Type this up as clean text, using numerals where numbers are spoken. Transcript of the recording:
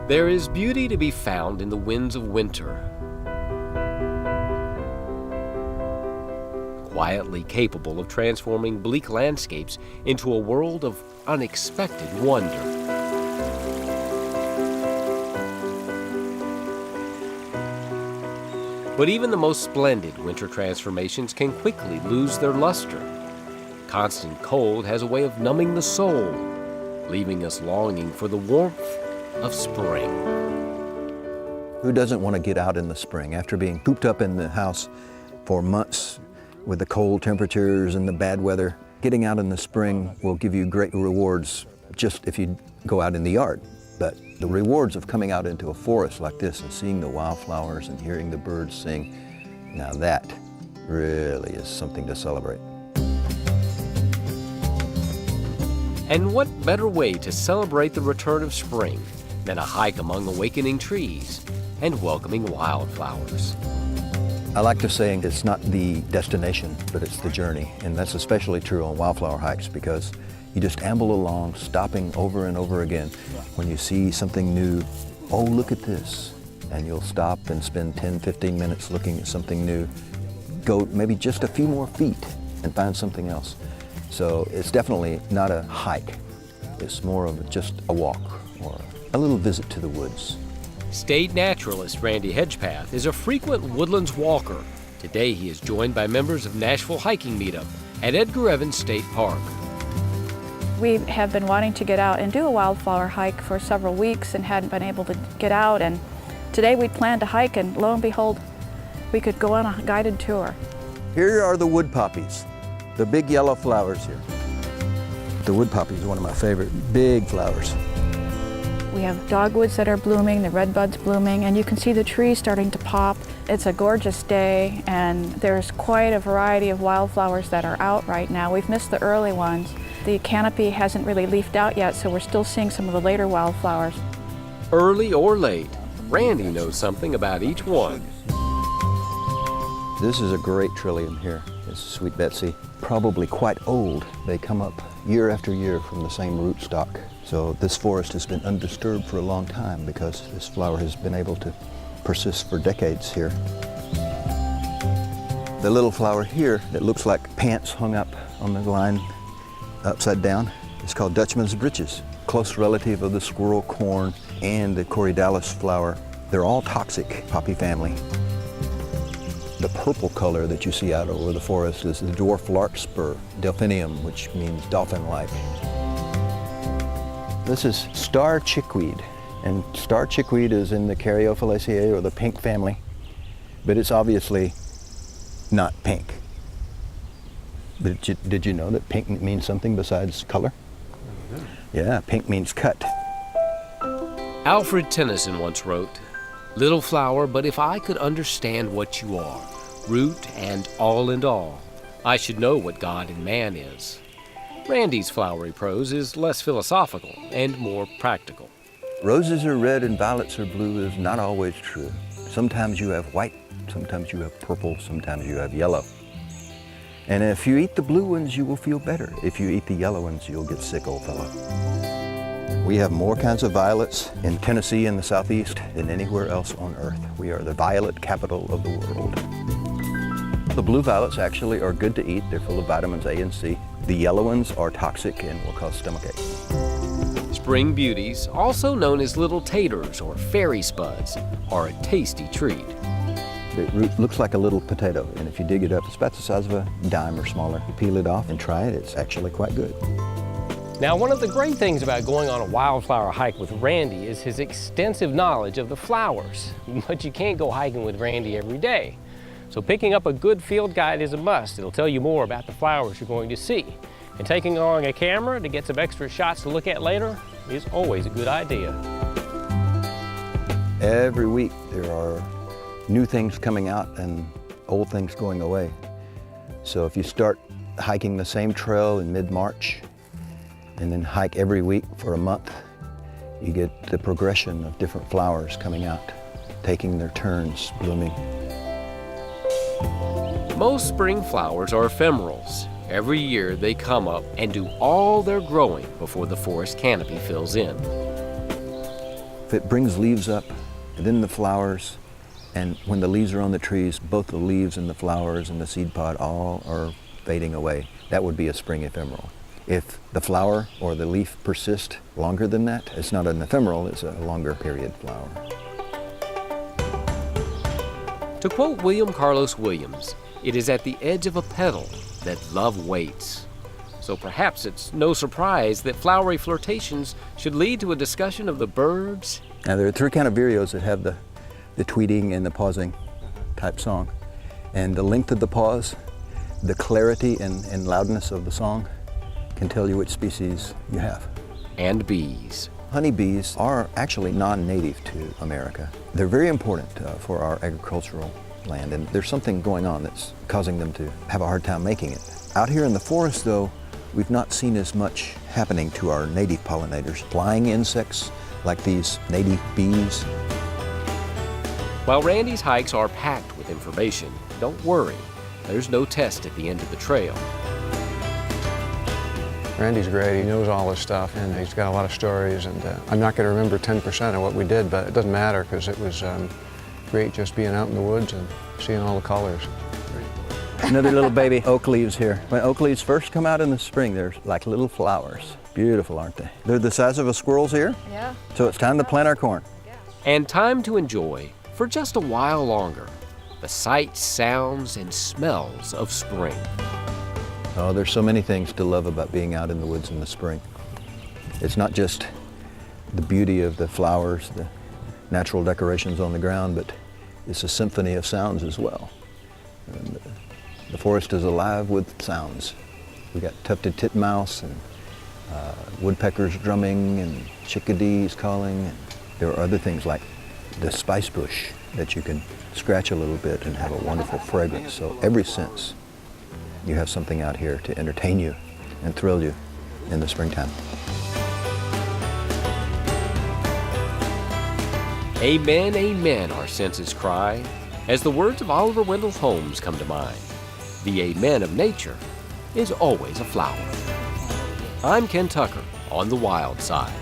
There is beauty to be found in the winds of winter, quietly capable of transforming bleak landscapes into a world of unexpected wonder. But even the most splendid winter transformations can quickly lose their luster. Constant cold has a way of numbing the soul, leaving us longing for the warmth of spring. Who doesn't want to get out in the spring after being cooped up in the house for months with the cold temperatures and the bad weather? Getting out in the spring will give you great rewards just if you go out in the yard. But the rewards of coming out into a forest like this and seeing the wildflowers and hearing the birds sing, now that really is something to celebrate. And what better way to celebrate the return of spring than a hike among awakening trees and welcoming wildflowers? I like to say it's not the destination, but it's the journey. And that's especially true on wildflower hikes because you just amble along, stopping over and over again. When you see something new, oh, look at this. And you'll stop and spend 10, 15 minutes looking at something new. Go maybe just a few more feet and find something else. So it's definitely not a hike. It's more of just a walk or a little visit to the woods. State naturalist Randy Hedgepath is a frequent woodlands walker. Today he is joined by members of Nashville Hiking Meetup at Edgar Evans State Park. We have been wanting to get out and do a wildflower hike for several weeks and hadn't been able to get out, and today we planned to hike, and lo and behold, we could go on a guided tour. Here are the wood poppies, the big yellow flowers here. The wood poppy is one of my favorite big flowers. We have dogwoods that are blooming, the redbuds blooming, and you can see the trees starting to pop. It's a gorgeous day, and there's quite a variety of wildflowers that are out right now. We've missed the early ones. The canopy hasn't really leafed out yet, so we're still seeing some of the later wildflowers. Early or late, Randy knows something about each one. This is a great trillium here. It's Sweet Betsy. Probably quite old. They come up year after year from the same rootstock. So this forest has been undisturbed for a long time because this flower has been able to persist for decades here. The little flower here that looks like pants hung up on the line upside down is called Dutchman's Breeches, close relative of the squirrel corn and the corydalis flower. They're all toxic, poppy family. The purple color that you see out over the forest is the dwarf larkspur, delphinium, which means dolphin-like. This is star chickweed, and star chickweed is in the Caryophyllaceae, or the pink family, but it's obviously not pink. But did you know that pink means something besides color? Yeah, pink means cut. Alfred Tennyson once wrote, "Little flower, but if I could understand what you are, root and all, I should know what God and man is." Randy's flowery prose is less philosophical and more practical. Roses are red and violets are blue is not always true. Sometimes you have white, sometimes you have purple, sometimes you have yellow. And if you eat the blue ones, you will feel better. If you eat the yellow ones, you'll get sick, old fellow. We have more kinds of violets in Tennessee and the Southeast than anywhere else on earth. We are the violet capital of the world. The blue violets actually are good to eat. They're full of vitamins A and C. The yellow ones are toxic and will cause stomachache. Spring beauties, also known as little taters or fairy spuds, are a tasty treat. The root looks like a little potato, and if you dig it up, it's about the size of a dime or smaller. You peel it off and try it. It's actually quite good. Now, one of the great things about going on a wildflower hike with Randy is his extensive knowledge of the flowers. But you can't go hiking with Randy every day. So picking up a good field guide is a must. It'll tell you more about the flowers you're going to see. And taking along a camera to get some extra shots to look at later is always a good idea. Every week there are new things coming out and old things going away. So if you start hiking the same trail in mid-March and then hike every week for a month, you get the progression of different flowers coming out, taking their turns blooming. Most spring flowers are ephemerals. Every year they come up and do all their growing before the forest canopy fills in. It brings leaves up, and then the flowers, and when the leaves are on the trees, both the leaves and the flowers and the seed pod all are fading away. That would be a spring ephemeral. If the flower or the leaf persist longer than that, it's not an ephemeral, it's a longer period flower. To quote William Carlos Williams, it is at the edge of a petal that love waits. So perhaps it's no surprise that flowery flirtations should lead to a discussion of the birds. Now there are 3 kind of vireos that have the tweeting and the pausing type song. And the length of the pause, the clarity and loudness of the song can tell you which species you have. And bees. Honeybees are actually non-native to America. They're very important for our agricultural land, and there's something going on that's causing them to have a hard time making it. Out here in the forest, though, we've not seen as much happening to our native pollinators. Flying insects like these native bees. While Randy's hikes are packed with information, don't worry, there's no test at the end of the trail. Randy's great. He knows all this stuff, and he's got a lot of stories. And I'm not going to remember 10% of what we did, but it doesn't matter because it was great just being out in the woods and seeing all the colors. Another little baby oak leaves here. When oak leaves first come out in the spring, they're like little flowers. Beautiful, aren't they? They're the size of a squirrel's ear. Yeah. So it's time to plant our corn. And time to enjoy, for just a while longer, the sights, sounds, and smells of spring. Oh, there's so many things to love about being out in the woods in the spring. It's not just the beauty of the flowers, the natural decorations on the ground, but it's a symphony of sounds as well. And the forest is alive with sounds. We got tufted titmouse and woodpeckers drumming and chickadees calling. And there are other things like the spice bush that you can scratch a little bit and have a wonderful fragrance. So every sense, you have something out here to entertain you and thrill you in the springtime. Amen, amen, our senses cry, as the words of Oliver Wendell Holmes come to mind. The amen of nature is always a flower. I'm Ken Tucker on The Wild Side.